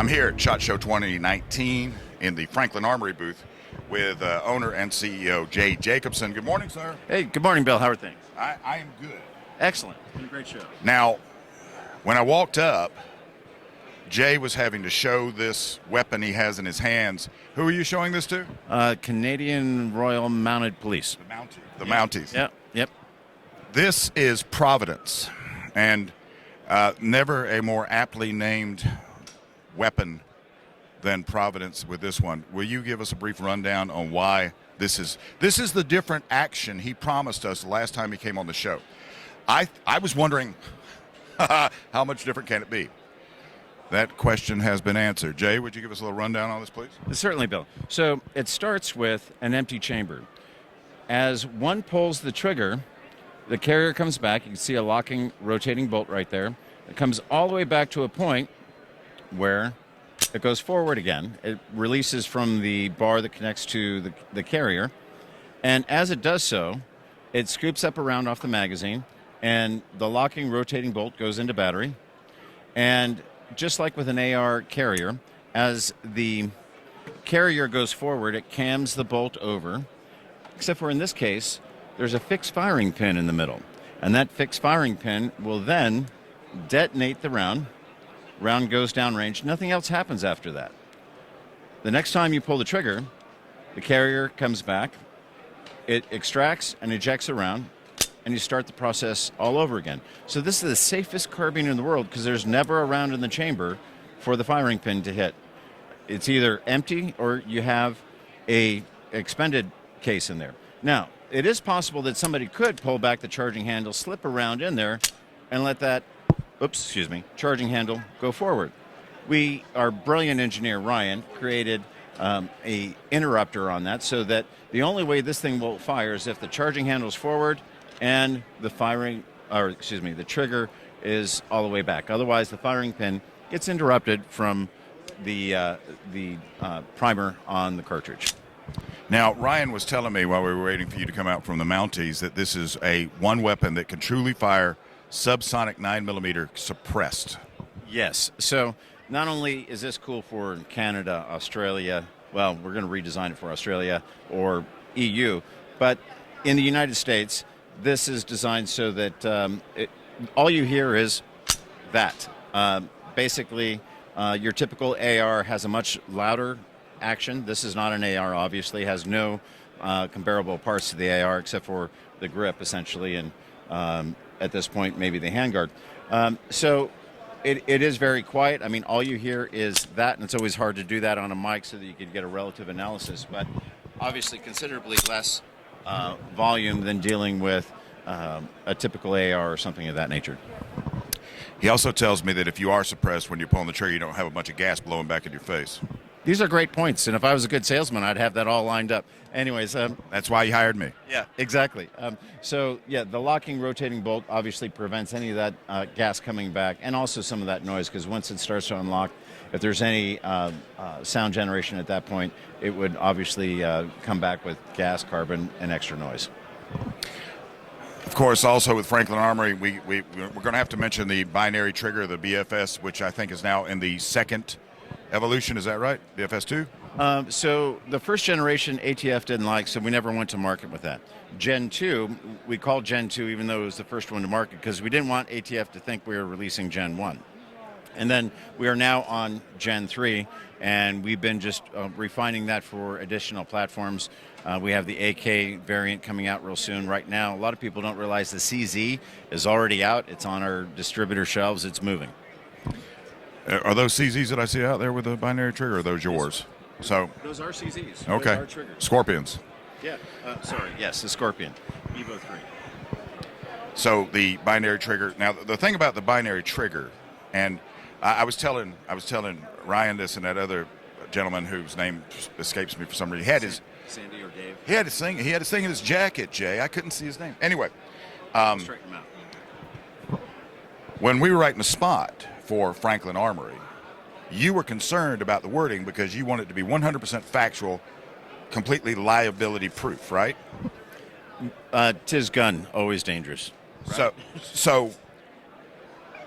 I'm here at SHOTShow 2019 in the Franklin Armory booth with owner and CEO Jay Jacobson. Good morning, sir. Hey, good morning, Bill. How are things? I am good. Excellent. It's been a great show. Now, when I walked up, Jay was having to show this weapon he has in his hands. Who are you showing this to? Canadian Royal Mounted Police. The Mounties. Yep. This is Providence, and never a more aptly named weapon than Providence with this one. Will you give us a brief rundown on why this is the different action he promised us the last time he came on the show? I was wondering how much different can it be? That question has been answered. Jay, would you give us a little rundown on this, please? Certainly, Bill. So it starts with an empty chamber. As one pulls the trigger, the carrier comes back. You can see a locking, rotating bolt right there. It comes all the way back to a point where it goes forward again. It releases from the bar that connects to the carrier. And as it does so, it scoops up around off the magazine, and the locking, rotating bolt goes into battery. And just like with an AR carrier, as the carrier goes forward, it cams the bolt over, except for in this case, there's a fixed firing pin in the middle. And that fixed firing pin will then detonate the round. Round goes downrange. Nothing else happens after that. The next time you pull the trigger, the carrier comes back, it extracts and ejects a round, and you start the process all over again. So this is the safest carbine in the world because there's never a round in the chamber for the firing pin to hit. It's either empty or you have a expended case in there. Now, it is possible that somebody could pull back the charging handle, slip a round in there, and let that charging handle go forward. Our brilliant engineer, Ryan, created a interrupter on that so that the only way this thing will fire is if the charging handle is forward and the trigger is all the way back. Otherwise, the firing pin gets interrupted from the primer on the cartridge. Now, Ryan was telling me while we were waiting for you to come out from the Mounties that this is one weapon that can truly fire subsonic 9mm suppressed. Yes. So not only is this cool for Canada, Australia, well, we're going to redesign it for Australia or EU, but in the United States, this is designed so that all you hear is that. Basically, your typical AR has a much louder action. This is not an AR, obviously. It has no comparable parts to the AR except for the grip, essentially, and at this point, maybe the handguard. So it is very quiet. I mean, all you hear is that, and it's always hard to do that on a mic so that you can get a relative analysis, but obviously considerably less volume than dealing with a typical AR or something of that nature. He also tells me that if you are suppressed when you're pulling the trigger, you don't have a bunch of gas blowing back in your face. These are great points, and if I was a good salesman, I'd have that all lined up. Anyways. That's why you hired me. Yeah, exactly. The locking, rotating bolt obviously prevents any of that gas coming back, and also some of that noise, because once it starts to unlock, if there's any sound generation at that point, it would obviously come back with gas, carbon, and extra noise. Of course, also with Franklin Armory, we're going to have to mention the binary trigger, the BFS, which I think is now in the second evolution. Is that right? BFS 2? So the first generation ATF didn't like, so we never went to market with that. Gen 2, we called Gen 2 even though it was the first one to market because we didn't want ATF to think we were releasing Gen 1. And then we are now on Gen 3, and we've been just refining that for additional platforms. We have the AK variant coming out real soon. Right now, a lot of people don't realize the CZ is already out. It's on our distributor shelves. It's moving. Are those CZs that I see out there with the binary trigger, or are those yours? So those are CZs. Okay. Those are triggers. Scorpions. Yeah. Yes, the Scorpion. Evo 3. So the binary trigger. Now, the thing about the binary trigger, and I was telling Ryan this, and that other gentleman whose name escapes me for some reason. He had his Sandy or Dave. He had his thing in his jacket, Jay. I couldn't see his name. Anyway, Straighten him out. when we were writing a spot for Franklin Armory, you were concerned about the wording because you wanted it to be 100% factual, completely liability proof, right? 'Tis gun, always dangerous. Right. So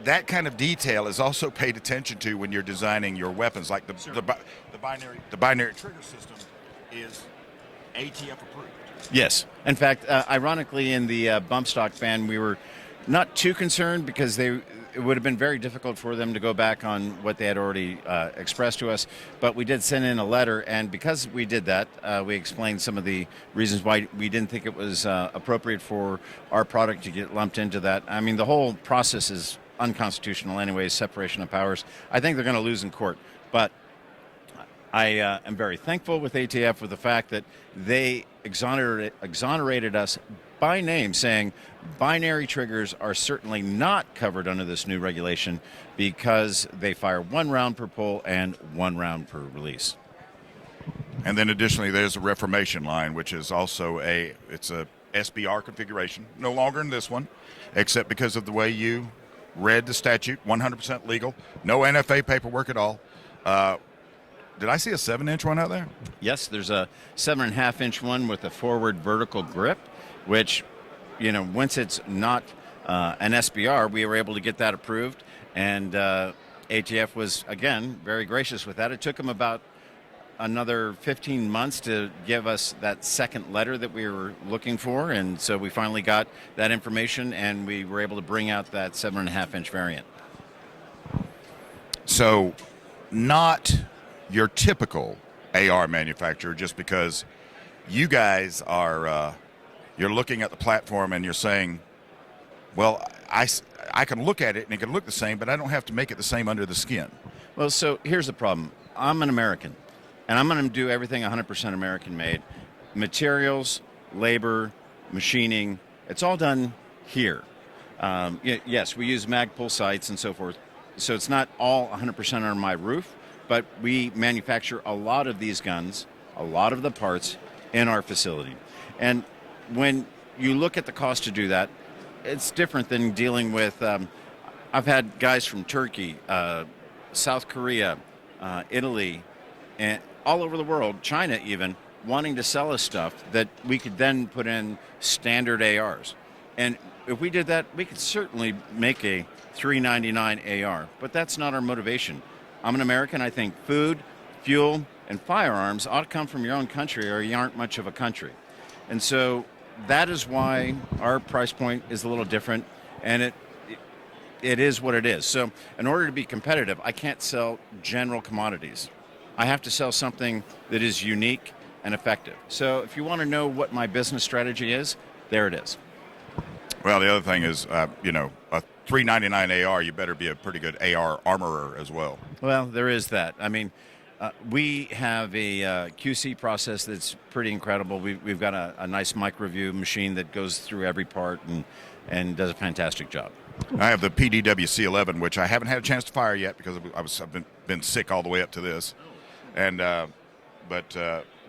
that kind of detail is also paid attention to when you're designing your weapons. Like the binary trigger system is ATF approved. Yes. In fact, ironically, in the bump stock ban, we were not too concerned because it would have been very difficult for them to go back on what they had already expressed to us. But we did send in a letter, and because we did that, we explained some of the reasons why we didn't think it was appropriate for our product to get lumped into that. I mean, the whole process is unconstitutional anyways, separation of powers. I think they're going to lose in court. But I am very thankful with ATF with the fact that they exonerated us by name, saying binary triggers are certainly not covered under this new regulation because they fire 1 round per pull and 1 round per release. And then additionally, there's a Reformation line, which is also it's a SBR configuration, no longer in this one, except because of the way you read the statute, 100% legal, no NFA paperwork at all. Did I see a 7-inch one out there? Yes, there's a 7.5-inch one with a forward vertical grip, which, once it's not an SBR, we were able to get that approved. And ATF was, again, very gracious with that. It took them about another 15 months to give us that second letter that we were looking for. And so we finally got that information, and we were able to bring out that 7.5-inch variant. So not your typical AR manufacturer, just because you guys are you're looking at the platform and you're saying, well, I can look at it and it can look the same, but I don't have to make it the same under the skin. Well, so here's the problem. I'm an American, and I'm going to do everything 100% American made. Materials, labor, machining, it's all done here. Yes, we use Magpul sites and so forth, so it's not all 100% on my roof. But we manufacture a lot of these guns, a lot of the parts in our facility. And when you look at the cost to do that, it's different than dealing with, I've had guys from Turkey, South Korea, Italy, and all over the world, China even, wanting to sell us stuff that we could then put in standard ARs. And if we did that, we could certainly make a $399 AR, but that's not our motivation. I'm an American. I think food, fuel, and firearms ought to come from your own country, or you aren't much of a country. And so that is why our price point is a little different, and it is what it is. So in order to be competitive, I can't sell general commodities. I have to sell something that is unique and effective. So if you want to know what my business strategy is, there it is. Well, the other thing is, a $399 AR, you better be a pretty good AR armorer as well. Well, there is that. I mean, we have a QC process that's pretty incredible. We've got a nice mic review machine that goes through every part and does a fantastic job. I have the PDW C11, which I haven't had a chance to fire yet because I've been sick all the way up to this. And but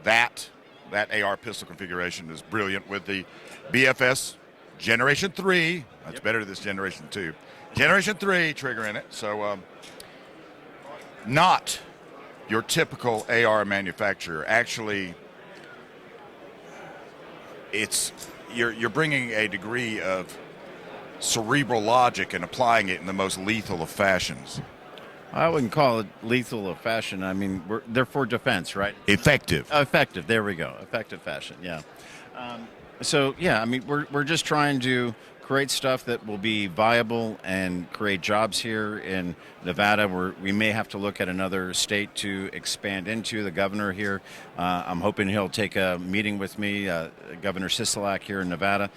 that AR pistol configuration is brilliant with the BFS Generation 3. That's better than this Generation 2. Generation 3 trigger in it. So not your typical AR manufacturer. Actually, you're bringing a degree of cerebral logic and applying it in the most lethal of fashions. I wouldn't call it lethal of fashion. I mean, they're for defense, right? Effective. Effective. There we go. Effective fashion. Yeah. So yeah, I mean, we're just trying to create stuff that will be viable and create jobs here in Nevada. We may have to look at another state to expand into. The governor here, I'm hoping he'll take a meeting with me, Governor Sisolak here in Nevada.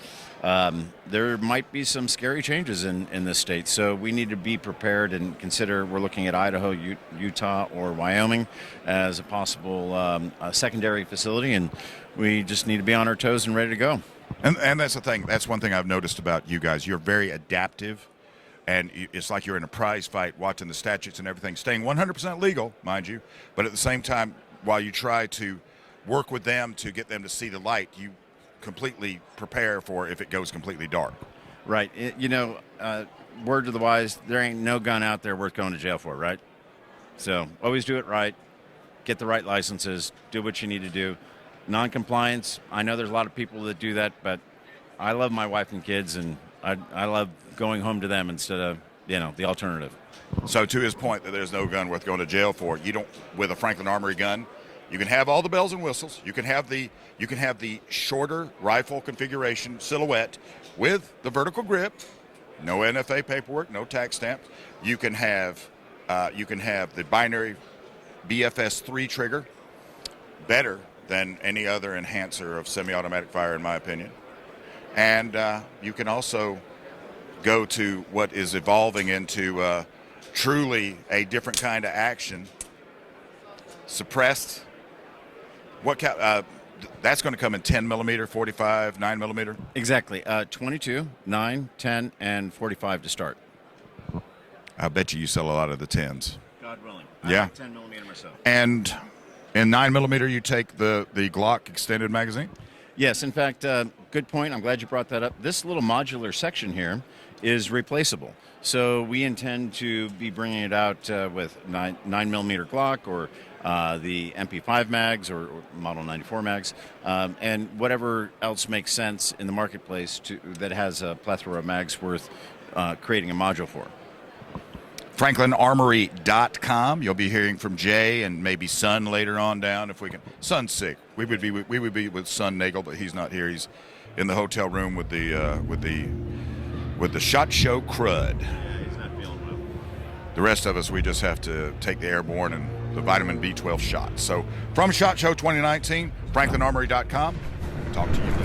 There might be some scary changes in this state, so we need to be prepared and consider. We're looking at Idaho, Utah, or Wyoming as a possible secondary facility, and we just need to be on our toes and ready to go. And that's the thing. That's one thing I've noticed about you guys. You're very adaptive, and it's like you're in a prize fight watching the statutes and everything, staying 100% legal, mind you, but at the same time, while you try to work with them to get them to see the light, you completely prepare for if it goes completely dark. Right. Word to the wise, there ain't no gun out there worth going to jail for, right? So always do it right, get the right licenses, do what you need to do. Non-compliance, I know there's a lot of people that do that, but I love my wife and kids, and I love going home to them instead of the alternative. So to his point that there's no gun worth going to jail for, you don't, with a Franklin Armory gun, you can have all the bells and whistles. You can have the shorter rifle configuration silhouette with the vertical grip, no NFA paperwork, no tax stamp. You can have the binary BFS3 trigger, better than any other enhancer of semi-automatic fire, in my opinion. And you can also go to what is evolving into truly a different kind of action, suppressed. That's going to come in 10 millimeter, 45, 9 millimeter? Exactly. 22, 9, 10, and 45 to start. I bet you sell a lot of the 10s. God willing. Yeah. I have 10 millimeter myself. And in 9 millimeter, you take the Glock extended magazine? Yes. In fact, good point. I'm glad you brought that up. This little modular section here is replaceable. So we intend to be bringing it out with 9 millimeter Glock or the MP5 mags or Model 94 mags, and whatever else makes sense in the marketplace that has a plethora of mags worth creating a module for. FranklinArmory.com. You'll be hearing from Jay and maybe Son later on down if we can. Son's sick. We would be with Son Nagel, but he's not here. He's in the hotel room with the SHOTShow crud. Yeah, he's not feeling well. The rest of us, we just have to take the airborne and the vitamin B12 shot. So from SHOTShow 2019, FranklinArmory.com. Talk to you later.